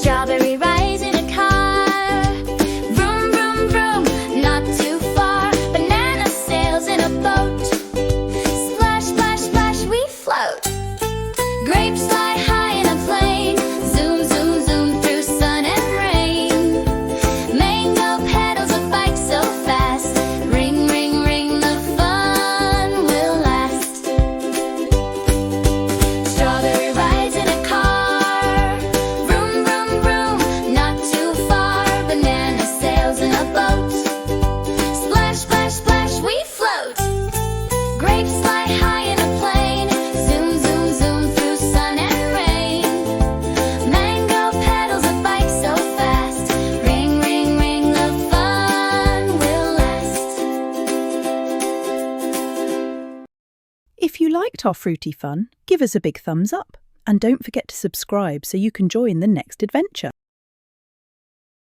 Strawberry rides in a car. Vroom, vroom, vroom, not too far. Banana sails in a boat. Splash, splash, splash, we float. Grapes fly high in a plane. Zoom, zoom, zoom through sun and rain. Mango pedals a bike so fast. Ring, ring, ring, the fun will last. Strawberry rides in a car. Vroom, vroom, vroom, not too far. Banana sails in a boat. Splash, splash, splash, we float. Grapes fly high in a plane. Zoom, zoom, zoom through sun and rain. Mango pedals a bike so fast. Ring, ring, ring, the fun will last. If you liked our fruity fun, give us a big thumbs up. And don't forget to subscribe so you can join the next adventure.